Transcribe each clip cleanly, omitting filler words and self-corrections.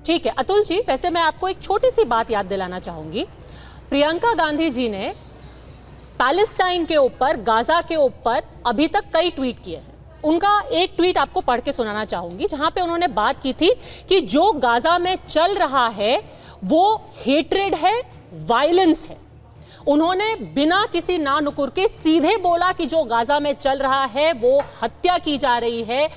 ठीक है अतुल जी, वैसे मैं आपको एक छोटी सी बात याद दिलाना चाहूंगी। प्रियंका गांधी जी ने पैलेस्टाइन के ऊपर, गाजा के ऊपर अभी तक कई ट्वीट किए हैं। उनका एक ट्वीट आपको पढ़ के सुनाना चाहूंगी, जहां पे उन्होंने बात की थी कि जो गाजा में चल रहा है वो हेट्रेड है, वायलेंस है। उन्होंने बिना किसी ना नुकुर के सीधे बोला कि जो गाजा में चल रहा है वो हत्या की जा रही है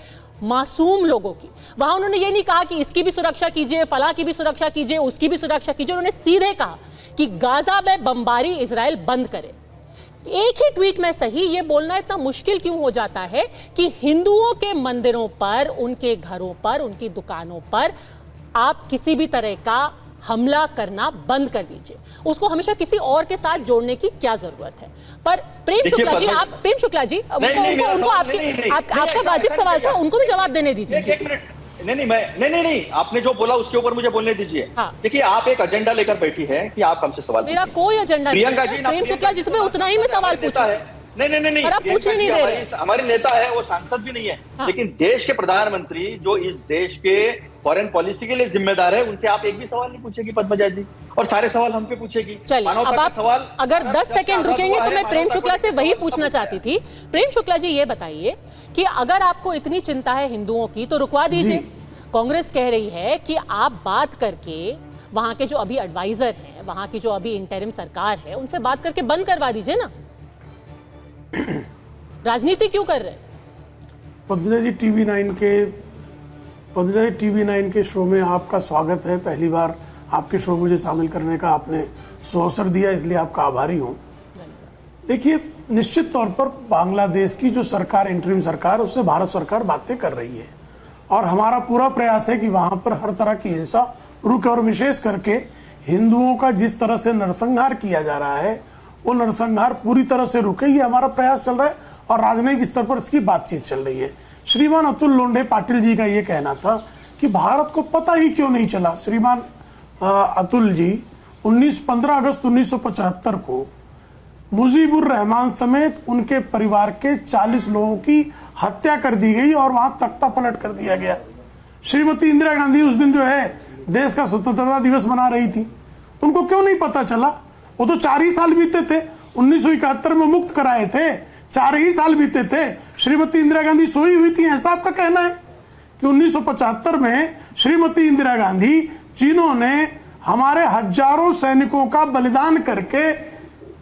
मासूम लोगों की। वहां उन्होंने ये नहीं कहा कि इसकी भी सुरक्षा कीजिए, फलां की भी सुरक्षा कीजिए, उसकी भी सुरक्षा कीजिए। उन्होंने सीधे कहा कि गाजा में बमबारी इजराइल बंद करे। एक ही ट्वीट में सही ये बोलना इतना मुश्किल क्यों हो जाता है कि हिंदुओं के मंदिरों पर, उनके घरों पर, उनकी दुकानों पर आप किसी भी तरह का हमला करना बंद कर दीजिए। उसको हमेशा किसी और के साथ जोड़ने की क्या जरूरत है? पर प्रेम शुक्ला जी, आप प्रेम शुक्ला जी, उनको आपका वाजिब सवाल था, उनको भी जवाब देने दीजिए। नहीं, आपने जो बोला उसके ऊपर मुझे बोलने दीजिए। देखिए, आप एक एजेंडा लेकर बैठी है कि आप हमसे सवाल। मेरा कोई एजेंडा नहीं है प्रेम शुक्ला, जिसमें उतना ही मैं सवाल पूछा है। नहीं, आप पूछने नहीं दे रहे। हमारी नेता है, वो सांसद भी नहीं है। लेकिन देश के प्रधानमंत्री जो इस देश के फॉरेन पॉलिसी के लिए जिम्मेदार है, उनसे आप एक भी सवाल नहीं पूछेगी पद्मजा जी, और सारे सवाल हम पे पूछेगी। चलिए, अब आप सवाल अगर 10 सेकंड रुकेंगे तो मैं प्रेम शुक्ला से वही पूछना चाहती थी। प्रेम शुक्ला जी, ये बताइए कि अगर आपको इतनी चिंता है हिंदुओं की तो रुकवा दीजिए। कांग्रेस कह रही है कि आप बात करके वहां के जो अभी एडवाइजर हैं, वहां की जो अभी इंटरिम सरकार है, उनसे बात करके बंद करवा दीजिए ना। राजनीति क्यों कर रहे हैं? पद्मजा जी, टीवी 9 के शो में आपका स्वागत है। पहली बार आपके शो मुझे शामिल करने का आपने अवसर दिया, इसलिए आपका आभारी हूँ। देखिए, निश्चित तौर पर बांग्लादेश की जो सरकार, इंटरिम सरकार, उससे भारत सरकार बातें कर रही है और हमारा पूरा प्रयास है कि वहाँ पर हर तरह की हिंसा रुके, और विशेष करके हिंदुओं का जिस तरह से नरसंहार किया जा रहा है वो नरसंहार पूरी तरह से रुके, ये हमारा प्रयास चल रहा है और राजनयिक स्तर पर इसकी बातचीत चल रही है। श्रीमान अतुल लोंढे पाटिल जी का ये कहना था कि भारत को पता ही क्यों नहीं चला। श्रीमान अतुल जी, 15 अगस्त 1975 को मुजीबुर रहमान समेत उनके परिवार के 40 लोगों की हत्या कर दी गई और वहां तख्ता पलट कर दिया गया। श्रीमती इंदिरा गांधी उस दिन जो है देश का स्वतंत्रता दिवस मना रही थी, उनको क्यों नहीं पता चला? वो तो 4 ही साल बीते थे, 1971 में मुक्त कराए थे, 4 ही साल बीते थे। श्रीमती इंदिरा गांधी सोई हुई थी, ऐसा आपका कहना है कि 1975 में श्रीमती इंदिरा गांधी, जिन्होंने हमारे हजारों सैनिकों का बलिदान करके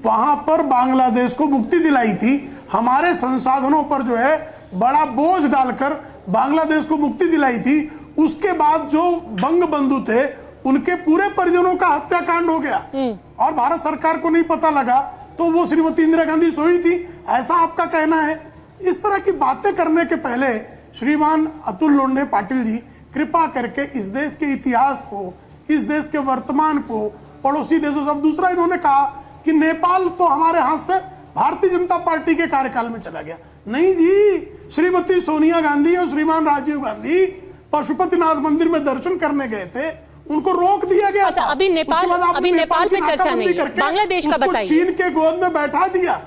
वहां पर बांग्लादेश को मुक्ति दिलाई थी, हमारे संसाधनों पर जो है बड़ा बोझ डालकर बांग्लादेश को मुक्ति दिलाई थी, उसके बाद जो बंग बंधु थे उनके पूरे परिजनों का हत्याकांड हो गया और भारत सरकार को नहीं पता लगा, तो वो श्रीमती इंदिरा गांधी सोई थी, ऐसा आपका कहना है? इस तरह की बातें करने के पहले श्रीमान अतुल लोंढे पाटिल जी, कृपा करके इस देश के इतिहास को, इस देश के वर्तमान को, पड़ोसी देशों से। दूसरा, इन्होंने कहा कि नेपाल तो हमारे हाथ से भारतीय जनता पार्टी के कार्यकाल में चला गया। नहीं जी, श्रीमती सोनिया गांधी और श्रीमान राजीव गांधी पशुपतिनाथ मंदिर में दर्शन करने गए थे, उनको रोक दिया गया। अच्छा, अभी नेपाल पे चर्चा नहीं है, बांग्लादेश का बताइए। चीन के गोद में बैठा दिया।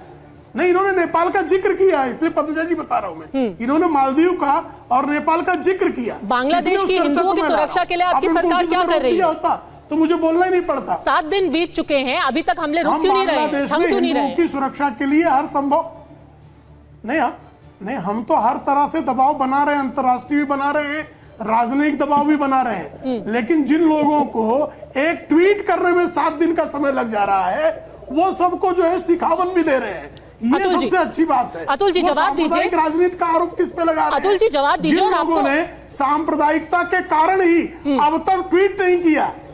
नहीं, इन्होंने नेपाल का जिक्र किया, इसलिए पद्मजा जी बता रहा हूं मैं, इन्होंने मालदीव का और नेपाल का जिक्र किया। बांग्लादेश की हिंदुओं की सुरक्षा के लिए आपकी सरकार क्या कर रही है? तो मुझे बोलना ही नहीं पड़ता। 7 दिन बीत चुके हैं, अभी तक हमले रुक क्यों नहीं रहे? हम क्यों नहीं रहे? की सुरक्षा के लिए हर संभव नहीं, हम तो हर तरह से दबाव बना रहे हैं, अंतर्राष्ट्रीय भी बना रहे हैं, राजनयिक दबाव भी बना रहे हैं। लेकिन जिन लोगों को एक ट्वीट करने में 7 दिन का समय लग जा रहा है, वो सबको जो है सिखावन भी दे रहे हैं। ये सबसे अच्छी बात है। अतुल जी, जवाब दीजिए। राजनीति का आरोप किस पे लगा रहे हैं? अतुल जी, जवाब दीजिए। जिन लोगों ने सांप्रदायिकता के कारण ही अब तक ट्वीट नहीं किया,